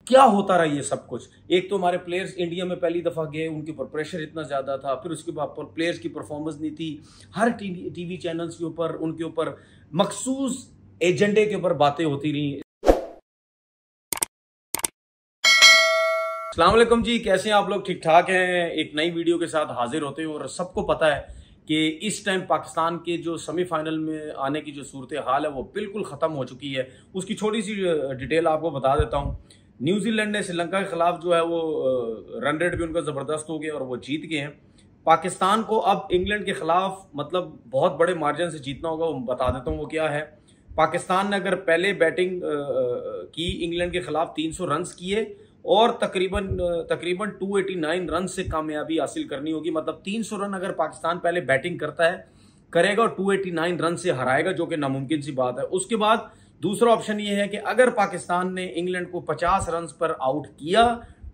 क्या होता रहा ये सब कुछ। एक तो हमारे प्लेयर्स इंडिया में पहली दफा गए, उनके ऊपर प्रेशर इतना ज्यादा था, फिर उसके बाद प्लेयर्स की परफॉर्मेंस नहीं थी। हर टीवी चैनल्स के ऊपर उनके ऊपर मखसूस एजेंडे के ऊपर बातें होती रही। अस्सलाम वालेकुम जी, कैसे हैं आप लोग? ठीक ठाक हैं। एक नई वीडियो के साथ हाजिर होते हैं और सबको पता है कि इस टाइम पाकिस्तान के जो सेमीफाइनल में आने की जो सूरत हाल है वो बिल्कुल ख़त्म हो चुकी है। उसकी छोटी सी डिटेल आपको बता देता हूँ। न्यूजीलैंड ने श्रीलंका के खिलाफ जो है वो रन रेट भी उनका ज़बरदस्त हो गया और वो जीत गए हैं। पाकिस्तान को अब इंग्लैंड के खिलाफ मतलब बहुत बड़े मार्जिन से जीतना होगा। वो बता देता हूँ वो क्या है। पाकिस्तान ने अगर पहले बैटिंग की इंग्लैंड के खिलाफ 300 रन किए और तकरीबन 289 रन से कामयाबी हासिल करनी होगी। मतलब 300 रन अगर पाकिस्तान पहले बैटिंग करेगा और 289 रन से हराएगा, जो कि नामुमकिन सी बात है। उसके बाद दूसरा ऑप्शन ये है कि अगर पाकिस्तान ने इंग्लैंड को 50 रन पर आउट किया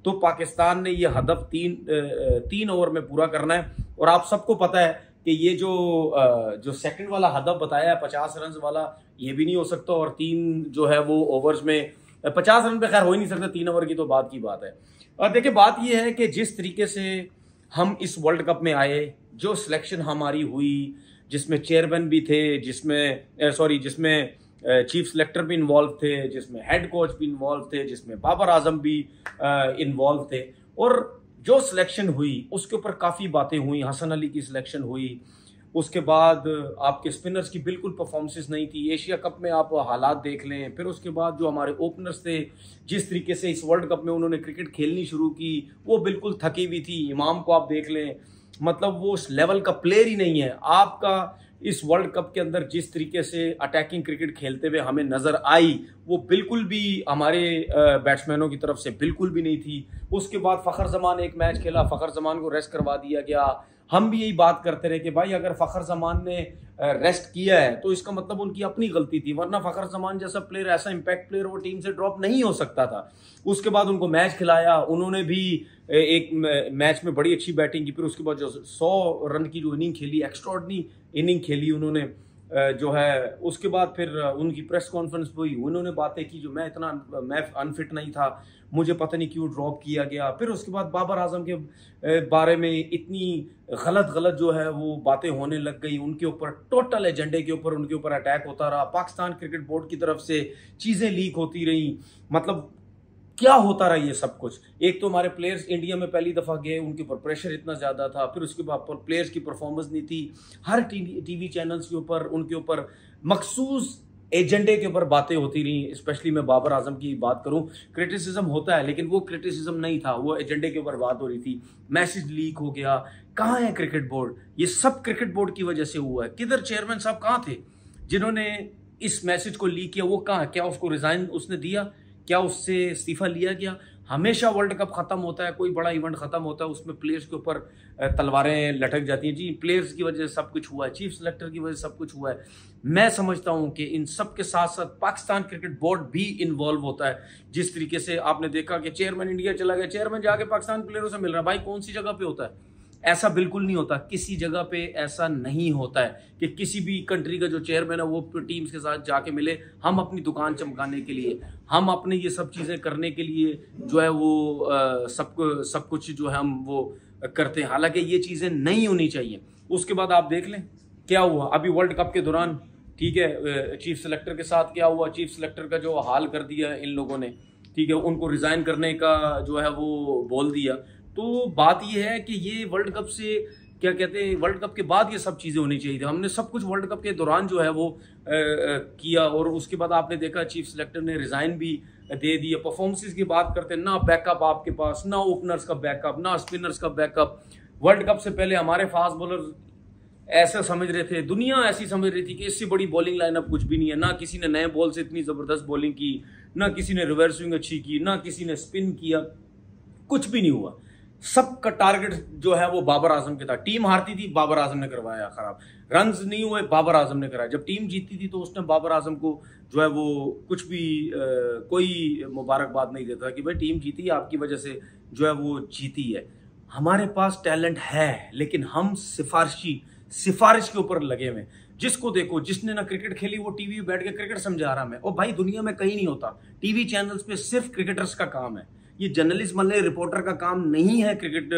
तो पाकिस्तान ने यह हदफ तीन ओवर में पूरा करना है। और आप सबको पता है कि ये जो सेकंड वाला हदफ बताया है 50 रन वाला, ये भी नहीं हो सकता। और तीन जो है वो ओवर्स में 50 रन पे खैर हो ही नहीं सकता, 3 ओवर की तो बात की बात है। और देखिए बात यह है कि जिस तरीके से हम इस वर्ल्ड कप में आए, जो सिलेक्शन हमारी हुई, जिसमें चेयरमैन भी थे, जिसमें चीफ सिलेक्टर भी इन्वॉल्व थे, जिसमें हेड कोच भी इन्वॉल्व थे, जिसमें बाबर आजम भी इन्वॉल्व थे। और जो सिलेक्शन हुई उसके ऊपर काफ़ी बातें हुई। हसन अली की सिलेक्शन हुई, उसके बाद आपके स्पिनर्स की बिल्कुल परफॉर्मेंसेस नहीं थी। एशिया कप में आप हालात देख लें। फिर उसके बाद जो हमारे ओपनर्स थे, जिस तरीके से इस वर्ल्ड कप में उन्होंने क्रिकेट खेलनी शुरू की, वो बिल्कुल थकी हुई थी। इमाम को आप देख लें, मतलब वो उस लेवल का प्लेयर ही नहीं है। आपका इस वर्ल्ड कप के अंदर जिस तरीके से अटैकिंग क्रिकेट खेलते हुए हमें नजर आई, वो बिल्कुल भी हमारे बैट्समैनों की तरफ से बिल्कुल भी नहीं थी। उसके बाद फखर जमान एक मैच खेला, फखर जमान को रेस्ट करवा दिया गया। हम भी यही बात करते रहे कि भाई अगर फखर जमान ने रेस्ट किया है तो इसका मतलब उनकी अपनी गलती थी, वरना फखर जमान जैसा प्लेयर, ऐसा इंपैक्ट प्लेयर वो टीम से ड्रॉप नहीं हो सकता था। उसके बाद उनको मैच खिलाया, उन्होंने भी एक मैच में बड़ी अच्छी बैटिंग की। फिर उसके बाद जो 100 रन की जो इनिंग खेली, एक्स्ट्राऑर्डिनरी इनिंग खेली उन्होंने जो है। उसके बाद फिर उनकी प्रेस कॉन्फ्रेंस हुई, उन्होंने बातें की जो मैं अनफिट नहीं था, मुझे पता नहीं क्यों ड्रॉप किया गया। फिर उसके बाद बाबर आजम के बारे में इतनी गलत जो है वो बातें होने लग गई। उनके ऊपर टोटल एजेंडे के ऊपर उनके ऊपर अटैक होता रहा। पाकिस्तान क्रिकेट बोर्ड की तरफ से चीज़ें लीक होती रही। मतलब क्या होता रहा ये सब कुछ। एक तो हमारे प्लेयर्स इंडिया में पहली दफा गए, उनके ऊपर प्रेशर इतना ज्यादा था, फिर उसके बाद प्लेयर्स की परफॉर्मेंस नहीं थी। हर टीवी चैनल्स के ऊपर उनके ऊपर मखसूस एजेंडे के ऊपर बातें होती रही। स्पेशली मैं बाबर आजम की बात करूं, क्रिटिसिज्म होता है लेकिन वो क्रिटिसिज्म नहीं था, वो एजेंडे के ऊपर बात हो रही थी। मैसेज लीक हो गया। कहाँ है क्रिकेट बोर्ड? ये सब क्रिकेट बोर्ड की वजह से हुआ है। किधर चेयरमैन साहब कहाँ थे जिन्होंने इस मैसेज को लीक किया? वो कहाँ? क्या उसको रिजाइन उसने दिया? क्या उससे इस्तीफा लिया गया? हमेशा वर्ल्ड कप खत्म होता है, कोई बड़ा इवेंट खत्म होता है, उसमें प्लेयर्स के ऊपर तलवारें लटक जाती हैं। जी प्लेयर्स की वजह से सब कुछ हुआ है, चीफ सिलेक्टर की वजह से सब कुछ हुआ है। मैं समझता हूं कि इन सब के साथ साथ पाकिस्तान क्रिकेट बोर्ड भी इन्वॉल्व होता है। जिस तरीके से आपने देखा कि चेयरमैन इंडिया चला गया, चेयरमैन जाके पाकिस्तान प्लेयरों से मिल रहा है। भाई कौन सी जगह पे होता है? ऐसा बिल्कुल नहीं होता, किसी जगह पे ऐसा नहीं होता है कि किसी भी कंट्री का जो चेयरमैन है वो टीम्स के साथ जाके मिले। हम अपनी दुकान चमकाने के लिए, हम अपने ये सब चीज़ें करने के लिए जो है वो सब कुछ जो है हम वो करते हैं, हालांकि ये चीज़ें नहीं होनी चाहिए। उसके बाद आप देख लें क्या हुआ अभी वर्ल्ड कप के दौरान। ठीक है, चीफ सिलेक्टर के साथ क्या हुआ? चीफ सिलेक्टर का जो हाल कर दिया इन लोगों ने, ठीक है, उनको रिजाइन करने का जो है वो बोल दिया। तो बात यह है कि ये वर्ल्ड कप से क्या कहते हैं, वर्ल्ड कप के बाद ये सब चीज़ें होनी चाहिए थी। हमने सब कुछ वर्ल्ड कप के दौरान जो है वो किया। और उसके बाद आपने देखा चीफ सिलेक्टर ने रिजाइन भी दे दिया। परफॉर्मेंसेस की बात करते हैं, ना बैकअप आपके पास, ना ओपनर्स का बैकअप, ना स्पिनर्स का बैकअप। वर्ल्ड कप से पहले हमारे फास्ट बॉलर ऐसा समझ रहे थे, दुनिया ऐसी समझ रही थी कि इससे बड़ी बॉलिंग लाइनअप कुछ भी नहीं है। ना किसी ने नए बॉल से इतनी ज़बरदस्त बॉलिंग की, ना किसी ने रिवर्स स्विंग अच्छी की, ना किसी ने स्पिन किया, कुछ भी नहीं हुआ। सबका टारगेट जो है वो बाबर आजम के था। टीम हारती थी, बाबर आजम ने करवाया खराब। रन्स नहीं हुए, बाबर आजम ने कराया। जब टीम जीतती थी तो उसने बाबर आजम को जो है वो कुछ भी कोई मुबारकबाद नहीं देता कि भाई टीम जीती है, आपकी वजह से जो है वो जीती है। हमारे पास टैलेंट है लेकिन हम सिफारिश के ऊपर लगे हुए। जिसको देखो, जिसने ना क्रिकेट खेली वो टीवी पे बैठ के क्रिकेट समझा रहा। मैं और भाई दुनिया में कहीं नहीं होता, टीवी चैनल्स पे सिर्फ क्रिकेटर्स का काम है। ये जर्नलिस्ट मतलब रिपोर्टर का काम नहीं है क्रिकेट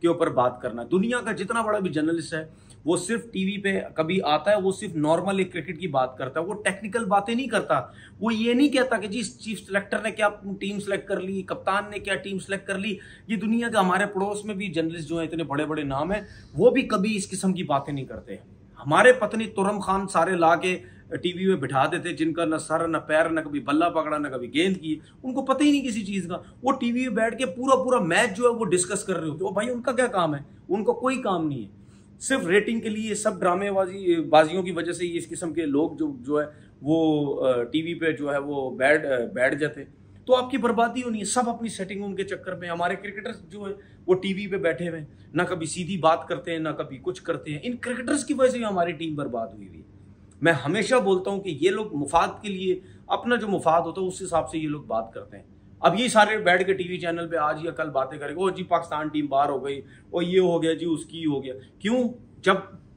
के ऊपर बात करना। दुनिया का जितना बड़ा भी जर्नलिस्ट है वो सिर्फ टीवी पे कभी आता है, वो सिर्फ नॉर्मल एक क्रिकेट की बात करता है, वो टेक्निकल बातें नहीं करता। वो ये नहीं कहता कि जी चीफ सेलेक्टर ने क्या टीम सेलेक्ट कर ली, कप्तान ने क्या टीम सेलेक्ट कर ली। ये दुनिया का हमारे पड़ोस में भी जर्नलिस्ट जो है इतने बड़े बड़े नाम है, वो भी कभी इस किस्म की बातें नहीं करते। हमारे पत्नी तुरम खान सारे ला के टीवी में बिठा देते, जिनका न सर न पैर, न कभी बल्ला पकड़ा, न कभी गेंद की, उनको पता ही नहीं किसी चीज का। वो टीवी में बैठ के पूरा पूरा मैच जो है वो डिस्कस कर रहे होते। वो भाई उनका क्या काम है? उनका कोई काम नहीं है। सिर्फ रेटिंग के लिए, सब बाजियों की वजह से इस किस्म के लोग जो है वो टीवी पे जो है वो बैठ जाते। तो आपकी बर्बादी होनी है। सब अपनी सेटिंग उनके चक्कर में। हमारे क्रिकेटर्स जो है वो टीवी पे बैठे हुए, ना कभी सीधी बात करते हैं, ना कभी कुछ करते हैं। इन क्रिकेटर्स की वजह से हमारी टीम बर्बाद हुई है। मैं हमेशा बोलता हूं कि ये लोग मुफाद के लिए, अपना जो मुफाद होता है उस हिसाब से ये लोग बात करते हैं। अब ये सारे बैठ के टीवी चैनल पे आज या कल बातें करेंगे, ओ जी पाकिस्तान टीम बाहर हो गई, ओ ये हो गया जी, उसकी हो गया। क्यों?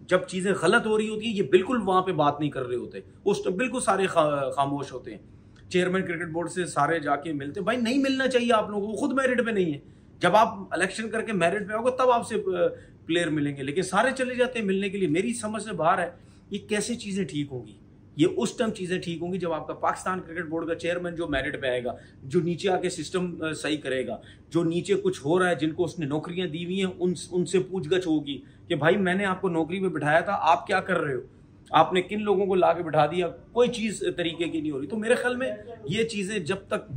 जब चीजें गलत हो रही होती है ये बिल्कुल वहां पे बात नहीं कर रहे होते, उस बिल्कुल सारे खामोश होते हैं। चेयरमैन क्रिकेट बोर्ड से सारे जाके मिलते, भाई नहीं मिलना चाहिए आप लोगों को, खुद मेरिट पे नहीं है। जब आप इलेक्शन करके मेरिट पे आओगे तब आपसे प्लेयर मिलेंगे, लेकिन सारे चले जाते हैं मिलने के लिए। मेरी समझ से बाहर है। ये कैसे चीजें ठीक होंगी? ये उस टाइम चीजें ठीक होंगी जब आपका पाकिस्तान क्रिकेट बोर्ड का चेयरमैन जो मेरिट पे आएगा, जो नीचे आके सिस्टम सही करेगा, जो नीचे कुछ हो रहा है, जिनको उसने नौकरियां दी हुई हैं, उनसे पूछगछ होगी कि भाई मैंने आपको नौकरी पे बिठाया था, आप क्या कर रहे हो, आपने किन लोगों को ला के बिठा दिया, कोई चीज तरीके की नहीं हो रही। तो मेरे ख्याल में ये चीजें जब तक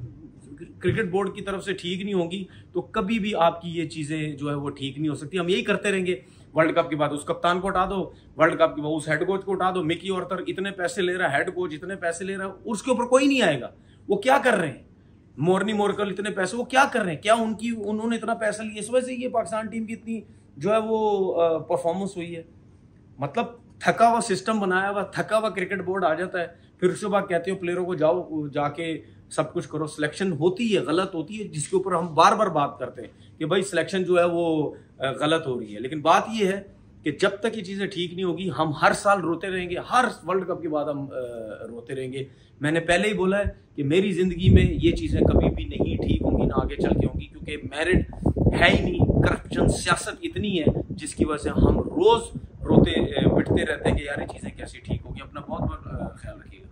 क्रिकेट बोर्ड की तरफ से ठीक नहीं होगी तो कभी भी आपकी ये चीजें जो है वो ठीक नहीं हो सकती। हम यही करते रहेंगे, वर्ल्ड कप के बाद उस कप्तान को हटा दो, वर्ल्ड कप के बाद उस हेड कोच को हटा दो, मिकी ऑर्थर इतने पैसे ले रहा है, हेड कोच इतने पैसे ले रहा है, उसके ऊपर कोई नहीं आएगा। वो क्या कर रहे हैं? मोर्नी मोरकल इतने पैसे, वो क्या कर रहे हैं? क्या उन्होंने इतना पैसा लिया इस वजह से ये पाकिस्तान टीम की इतनी जो है वो परफॉर्मेंस हुई है? मतलब थका हुआ सिस्टम बनाया हुआ, थका हुआ क्रिकेट बोर्ड आ जाता है, फिर उसके बाद कहते हो प्लेयरों को जाओ जाके सब कुछ करो। सिलेक्शन होती है, गलत होती है, जिसके ऊपर हम बार बार बात करते हैं कि भाई सिलेक्शन जो है वो गलत हो रही है। लेकिन बात ये है कि जब तक ये चीज़ें ठीक नहीं होगी हम हर साल रोते रहेंगे, हर वर्ल्ड कप के बाद हम रोते रहेंगे। मैंने पहले ही बोला है कि मेरी ज़िंदगी में ये चीज़ें कभी भी नहीं ठीक होंगी, ना आगे चल के होंगी, क्योंकि मेरिट है ही नहीं। करप्शन, सियासत इतनी है जिसकी वजह से हम रोज़ रोते पिटते रहते हैं कि यार ये चीज़ें कैसे ठीक होगी। अपना बहुत बहुत ख्याल रखिएगा।